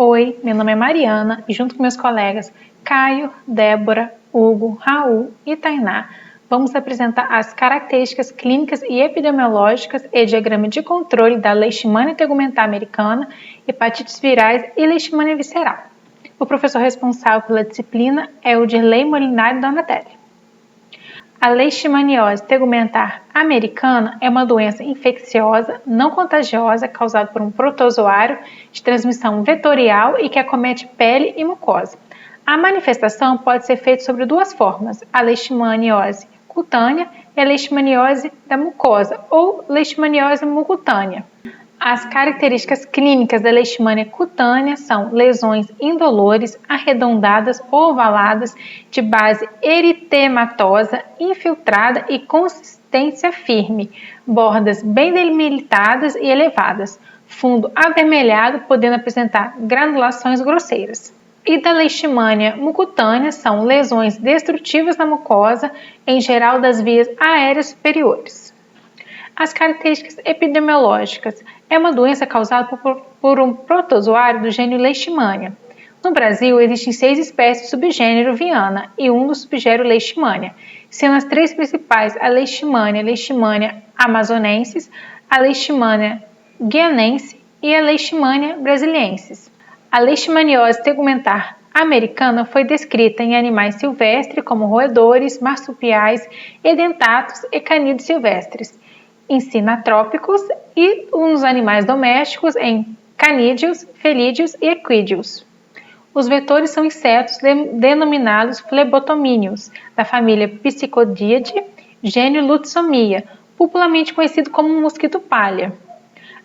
Oi, meu nome é Mariana e junto com meus colegas Caio, Débora, Hugo, Raul e Tainá, vamos apresentar as características clínicas e epidemiológicas e diagrama de controle da Leishmania tegumentar americana, hepatites virais e Leishmania visceral. O professor responsável pela disciplina é o Dirley Molinari Donatelli. A leishmaniose tegumentar americana é uma doença infecciosa não contagiosa causada por um protozoário de transmissão vetorial e que acomete pele e mucosa. A manifestação pode ser feita sobre duas formas, a leishmaniose cutânea e a leishmaniose da mucosa ou leishmaniose mucutânea. As características clínicas da leishmania cutânea são lesões indolores, arredondadas ou ovaladas, de base eritematosa, infiltrada e consistência firme, bordas bem delimitadas e elevadas, fundo avermelhado, podendo apresentar granulações grosseiras. E da leishmania mucutânea são lesões destrutivas na mucosa, em geral das vias aéreas superiores. As características epidemiológicas é uma doença causada por um protozoário do gênero Leishmania. No Brasil, existem 6 espécies do subgênero Viana e um do subgênero Leishmania, sendo as 3 principais a Leishmania amazonensis, a Leishmania guianense e a Leishmania brasiliensis. A leishmaniose tegumentar americana foi descrita em animais silvestres como roedores, marsupiais, edentatos e canídeos silvestres, em sinatrópicos e nos animais domésticos em canídeos, felídeos e equídeos. Os vetores são insetos denominados flebotomíneos, da família Psychodidae, gênero Lutsomia, popularmente conhecido como mosquito palha.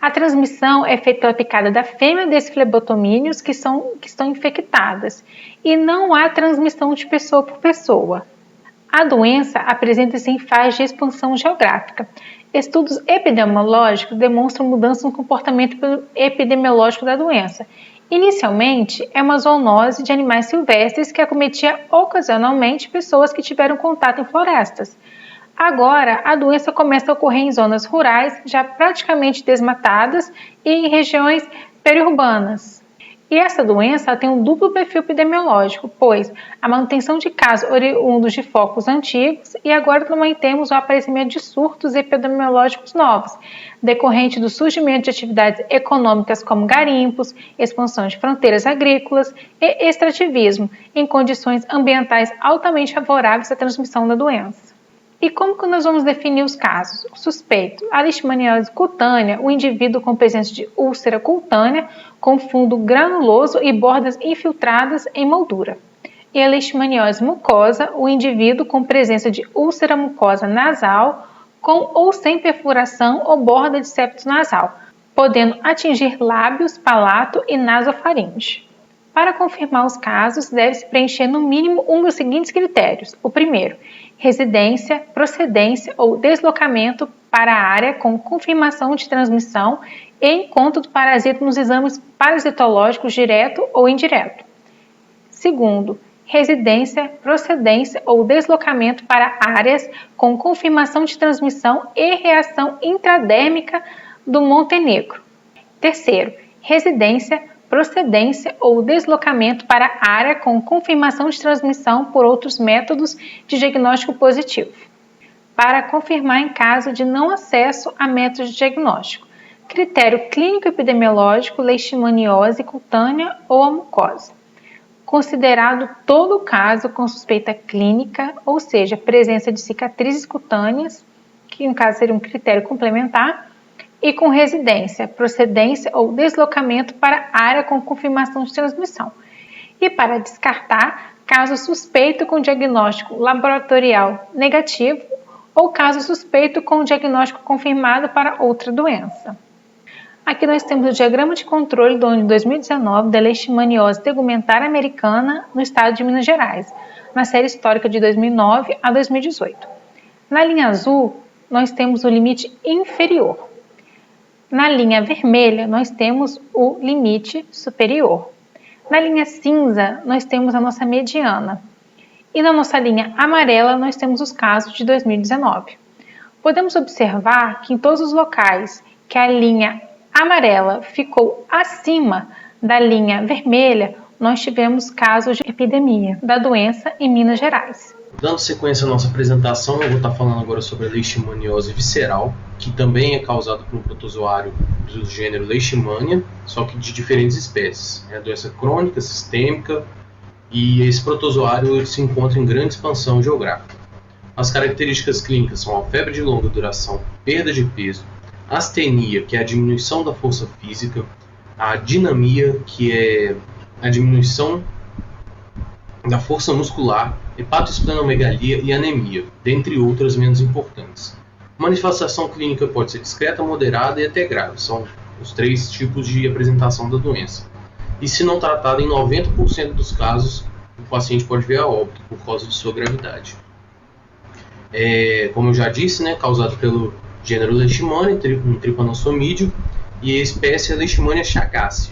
A transmissão é feita pela picada da fêmea desses flebotomíneos que estão infectadas e não há transmissão de pessoa por pessoa. A doença apresenta-se em fase de expansão geográfica. Estudos epidemiológicos demonstram mudança no comportamento epidemiológico da doença. Inicialmente, é uma zoonose de animais silvestres que acometia ocasionalmente pessoas que tiveram contato em florestas. Agora, a doença começa a ocorrer em zonas rurais, já praticamente desmatadas, e em regiões periurbanas. E essa doença tem um duplo perfil epidemiológico, pois a manutenção de casos oriundos de focos antigos e agora também temos o aparecimento de surtos epidemiológicos novos, decorrente do surgimento de atividades econômicas como garimpos, expansão de fronteiras agrícolas e extrativismo, em condições ambientais altamente favoráveis à transmissão da doença. E como que nós vamos definir os casos? O suspeito, a leishmaniose cutânea, o indivíduo com presença de úlcera cutânea, com fundo granuloso e bordas infiltradas em moldura. E a leishmaniose mucosa, o indivíduo com presença de úlcera mucosa nasal, com ou sem perfuração ou borda de septo nasal, podendo atingir lábios, palato e nasofaringe. Para confirmar os casos, deve-se preencher no mínimo um dos seguintes critérios. O primeiro, residência, procedência ou deslocamento para a área com confirmação de transmissão e encontro do parasita nos exames parasitológicos direto ou indireto. Segundo, residência, procedência ou deslocamento para áreas com confirmação de transmissão e reação intradérmica do Montenegro. Terceiro, residência, procedência ou deslocamento para área com confirmação de transmissão por outros métodos de diagnóstico positivo. Para confirmar em caso de não acesso a método de diagnóstico. Critério clínico-epidemiológico, leishmaniose cutânea ou a mucosa. Considerado todo o caso com suspeita clínica, ou seja, presença de cicatrizes cutâneas, que no caso seria um critério complementar, e com residência, procedência ou deslocamento para área com confirmação de transmissão. E para descartar, caso suspeito com diagnóstico laboratorial negativo ou caso suspeito com diagnóstico confirmado para outra doença. Aqui nós temos o diagrama de controle do ano de 2019 da leishmaniose tegumentar americana no estado de Minas Gerais, na série histórica de 2009 a 2018. Na linha azul, nós temos o limite inferior. Na linha vermelha, nós temos o limite superior. Na linha cinza, nós temos a nossa mediana. E na nossa linha amarela, nós temos os casos de 2019. Podemos observar que em todos os locais que a linha amarela ficou acima Da linha vermelha, nós tivemos casos de epidemia da doença em Minas Gerais. Dando sequência à nossa apresentação, eu vou estar falando agora sobre a leishmaniose visceral, que também é causada por um protozoário do gênero Leishmania, só que de diferentes espécies. É a doença crônica, sistêmica, e esse protozoário se encontra em grande expansão geográfica. As características clínicas são a febre de longa duração, perda de peso, astenia, que é a diminuição da força física, a dinamia, que é a diminuição da força muscular, hepatosplenomegalia e anemia, dentre outras menos importantes. A manifestação clínica pode ser discreta, moderada e até grave. São os 3 tipos de apresentação da doença. E se não tratada em 90% dos casos, o paciente pode vir a óbito por causa de sua gravidade. Como eu já disse, causado pelo gênero Leishmania, um tripanossomídeo, e a espécie é Leishmania chagassi.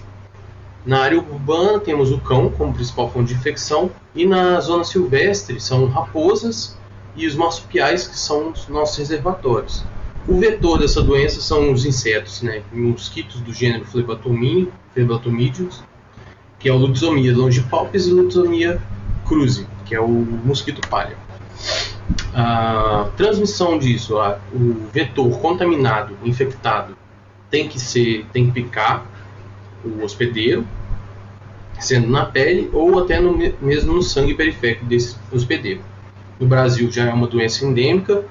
Na área urbana temos o cão como principal fonte de infecção, e na zona silvestre são raposas e os marsupiais, que são os nossos reservatórios. O vetor dessa doença são os insetos, mosquitos do gênero Phlebotomidius, que é o Lutzomia longipalpis, e Lutzomia cruzi, que é o mosquito palha. A transmissão disso, o vetor contaminado, infectado, tem que picar o hospedeiro, sendo na pele ou até mesmo no sangue periférico desse hospedeiro. No Brasil já é uma doença endêmica,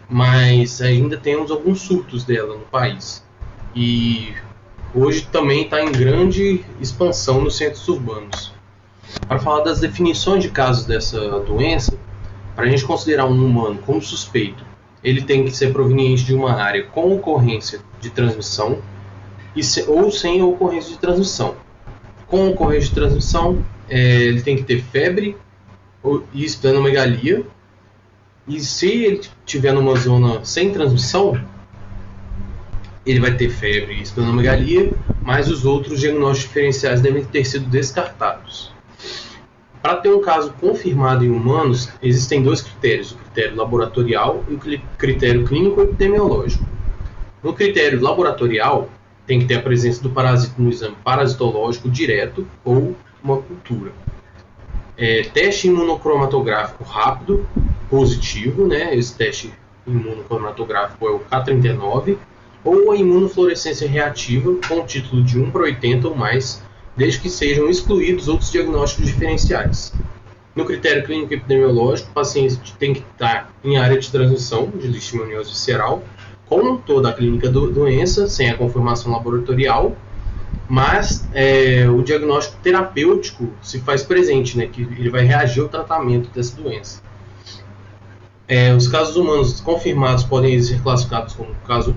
mas ainda temos alguns surtos dela no país. E hoje também está em grande expansão nos centros urbanos. Para falar das definições de casos dessa doença, para a gente considerar um humano como suspeito, ele tem que ser proveniente de uma área com ocorrência de transmissão ou sem ocorrência de transmissão. Com ocorrência de transmissão, ele tem que ter febre e esplenomegalia. E se ele estiver numa zona sem transmissão, ele vai ter febre e esplenomegalia, mas os outros diagnósticos diferenciais devem ter sido descartados. Para ter um caso confirmado em humanos, existem 2 critérios: o critério laboratorial e o critério clínico-epidemiológico. No critério laboratorial, tem que ter a presença do parasito no exame parasitológico direto ou uma cultura. Teste imunocromatográfico rápido, positivo, esse teste imunocromatográfico é o K39, ou a imunofluorescência reativa com o título de 1/80 ou mais, desde que sejam excluídos outros diagnósticos diferenciais. No critério clínico epidemiológico, o paciente tem que estar em área de transmissão de leishmaniose visceral, com toda a clínica da doença, sem a confirmação laboratorial, mas o diagnóstico terapêutico se faz presente, que ele vai reagir ao tratamento dessa doença. Os casos humanos confirmados podem ser classificados como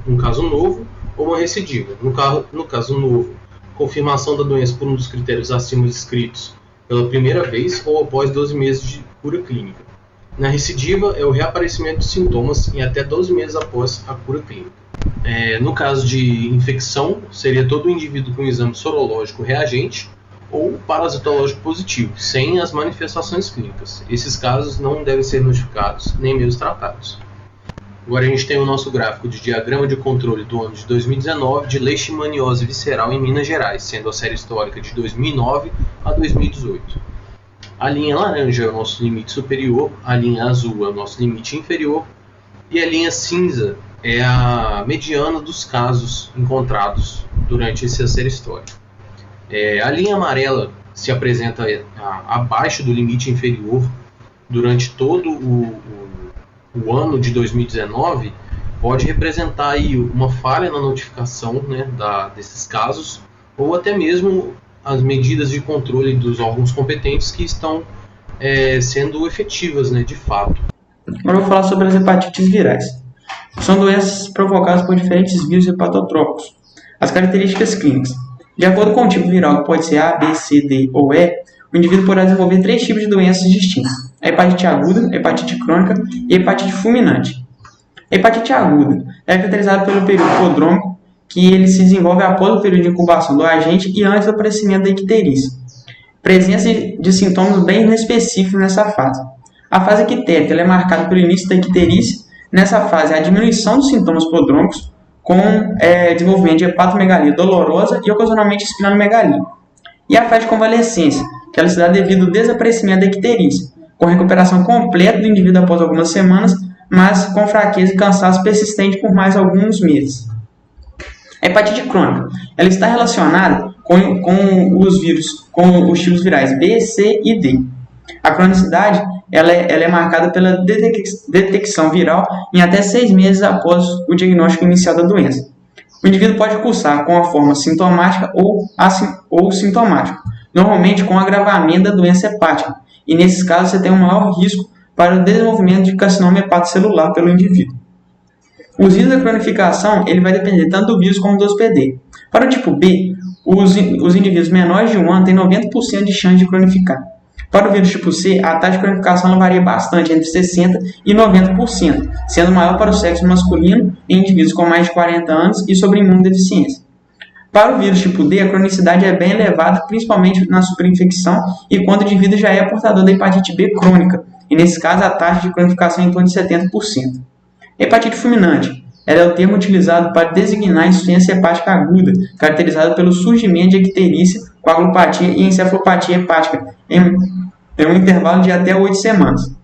um caso novo ou uma recidiva. No caso novo, confirmação da doença por um dos critérios acima descritos pela primeira vez ou após 12 meses de cura clínica. Na recidiva, é o reaparecimento de sintomas em até 12 meses após a cura clínica. No caso de infecção, seria todo o indivíduo com exame sorológico reagente ou parasitológico positivo, sem as manifestações clínicas. Esses casos não devem ser notificados, nem mesmo tratados. Agora a gente tem o nosso gráfico de diagrama de controle do ano de 2019 de leishmaniose visceral em Minas Gerais, sendo a série histórica de 2009 a 2018. A linha laranja é o nosso limite superior, a linha azul é o nosso limite inferior e a linha cinza é a mediana dos casos encontrados durante essa série histórica. A linha amarela se apresenta abaixo do limite inferior durante todo o ano de 2019, pode representar aí uma falha na notificação desses casos, ou até mesmo as medidas de controle dos órgãos competentes que estão sendo efetivas, de fato. Agora eu vou falar sobre as hepatites virais. São doenças provocadas por diferentes vírus hepatotrópicos. As características clínicas. De acordo com o tipo viral, que pode ser A, B, C, D ou E, o indivíduo poderá desenvolver 3 tipos de doenças distintas: a hepatite aguda, a hepatite crônica e a hepatite fulminante. A hepatite aguda é caracterizada pelo período prodrômico, que ele se desenvolve após o período de incubação do agente e antes do aparecimento da icterícia. Presença de sintomas bem específicos nessa fase. A fase ictérica é marcada pelo início da icterícia. Nessa fase, a diminuição dos sintomas prodrômicos com desenvolvimento de hepatomegalia dolorosa e ocasionalmente esplenomegalia. E a fase de convalescência, que ela se dá devido ao desaparecimento da icterícia, com recuperação completa do indivíduo após algumas semanas, mas com fraqueza e cansaço persistente por mais alguns meses. A hepatite crônica, ela está relacionada com os tipos virais B, C e D. A cronicidade ela é marcada pela detecção viral em até 6 meses após o diagnóstico inicial da doença. O indivíduo pode cursar com a forma sintomática ou sintomática, normalmente com agravamento da doença hepática, e nesses casos você tem um maior risco para o desenvolvimento de carcinoma hepatocelular pelo indivíduo. Os riscos da cronificação ele vai depender tanto do vírus como do hospedeiro. Para o tipo B, os indivíduos menores de 1 ano têm 90% de chance de cronificar. Para o vírus tipo C, a taxa de cronificação varia bastante, entre 60% e 90%, sendo maior para o sexo masculino em indivíduos com mais de 40 anos e sobre imunodeficiência. Para o vírus tipo D, a cronicidade é bem elevada, principalmente na superinfecção e quando o indivíduo já é portador da hepatite B crônica, e nesse caso a taxa de cronificação é em torno de 70%. Hepatite fulminante. Ela é o termo utilizado para designar a insuficiência hepática aguda, caracterizada pelo surgimento de icterícia, coagulopatia e encefalopatia hepática em um intervalo de até 8 semanas.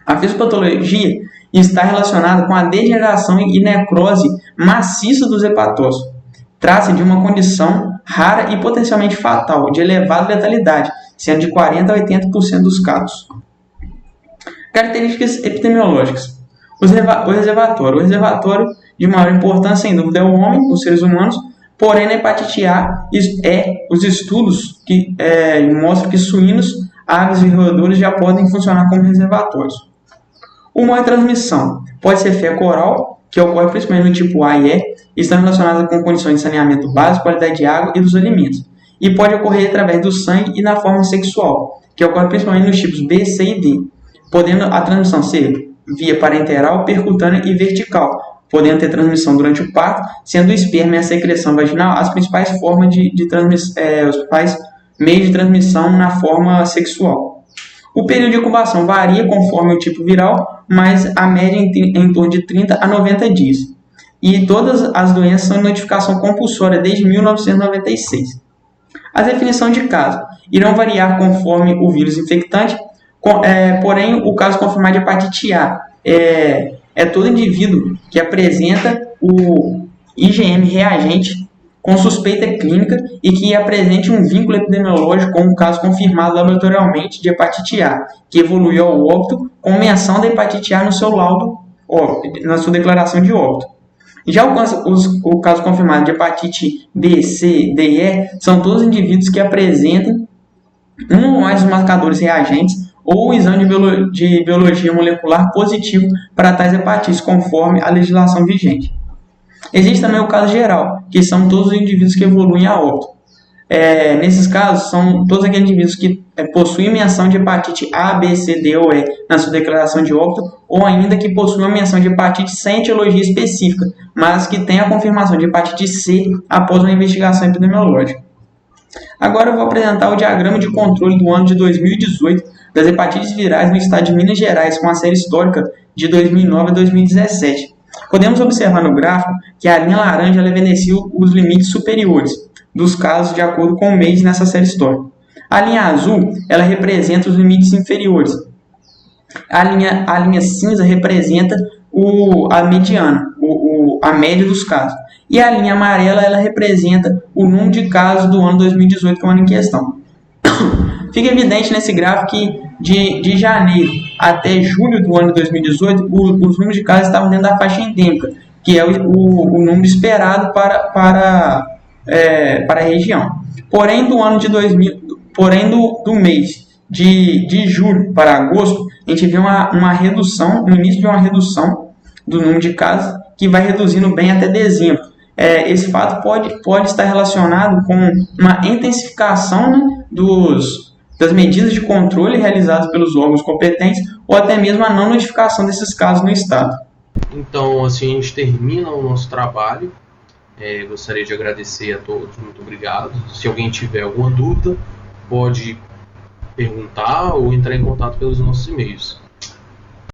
A fisiopatologia está relacionada com a degeneração e necrose maciça dos hepatócitos. Trata-se de uma condição rara e potencialmente fatal, de elevada letalidade, sendo de 40% a 80% dos casos. Características epidemiológicas. O reservatório de maior importância, sem dúvida, é o homem, os seres humanos, porém na hepatite A, os estudos que mostram que suínos, aves e roedores já podem funcionar como reservatórios. O modo de transmissão pode ser fecal-oral, que ocorre principalmente no tipo A e E, e estão relacionadas com condições de saneamento básico, qualidade de água e dos alimentos. E pode ocorrer através do sangue e na forma sexual, que ocorre principalmente nos tipos B, C e D, podendo a transmissão ser via parenteral, percutânea e vertical, podendo ter transmissão durante o parto, sendo o esperma e a secreção vaginal as principais formas os principais meios de transmissão na forma sexual. O período de incubação varia conforme o tipo viral, mas a média é em torno de 30 a 90 dias. E todas as doenças são de notificação compulsória desde 1996. As definições de caso irão variar conforme o vírus infectante, porém o caso confirmado de hepatite A é todo indivíduo que apresenta o IgM reagente com suspeita clínica e que apresente um vínculo epidemiológico com um caso confirmado laboratorialmente de hepatite A, que evoluiu ao óbito com menção da hepatite A no seu laudo, na sua declaração de óbito. Já o caso confirmado de hepatite B, C, D e E são todos indivíduos que apresentem um ou mais dos marcadores reagentes ou o exame de biologia molecular positivo para tais hepatites, conforme a legislação vigente. Existe também o caso geral, que são todos os indivíduos que evoluem a óbito. Nesses casos, são todos aqueles indivíduos que possuem menção de hepatite A, B, C, D ou E na sua declaração de óbito, ou ainda que possuem uma menção de hepatite sem etiologia específica, mas que tem a confirmação de hepatite C após uma investigação epidemiológica. Agora eu vou apresentar o diagrama de controle do ano de 2018 das hepatites virais no estado de Minas Gerais, com a série histórica de 2009 a 2017. Podemos observar no gráfico que a linha laranja evidencia os limites superiores dos casos de acordo com o mês nessa série histórica. A linha azul ela representa os limites inferiores. A linha cinza representa a mediana, a média dos casos. E a linha amarela ela representa o número de casos do ano 2018, que é o ano em questão. Fica evidente nesse gráfico que de janeiro até julho do ano de 2018, os números de casos estavam dentro da faixa endêmica, que é o número esperado para a região. Porém, do mês de julho para agosto, a gente vê uma redução, o início de uma redução do número de casos, que vai reduzindo bem até dezembro. Esse fato pode estar relacionado com uma intensificação, né, das medidas de controle realizadas pelos órgãos competentes ou até mesmo a não notificação desses casos no Estado. Então, assim, a gente termina o nosso trabalho. Gostaria de agradecer a todos, muito obrigado. Se alguém tiver alguma dúvida, pode perguntar ou entrar em contato pelos nossos e-mails.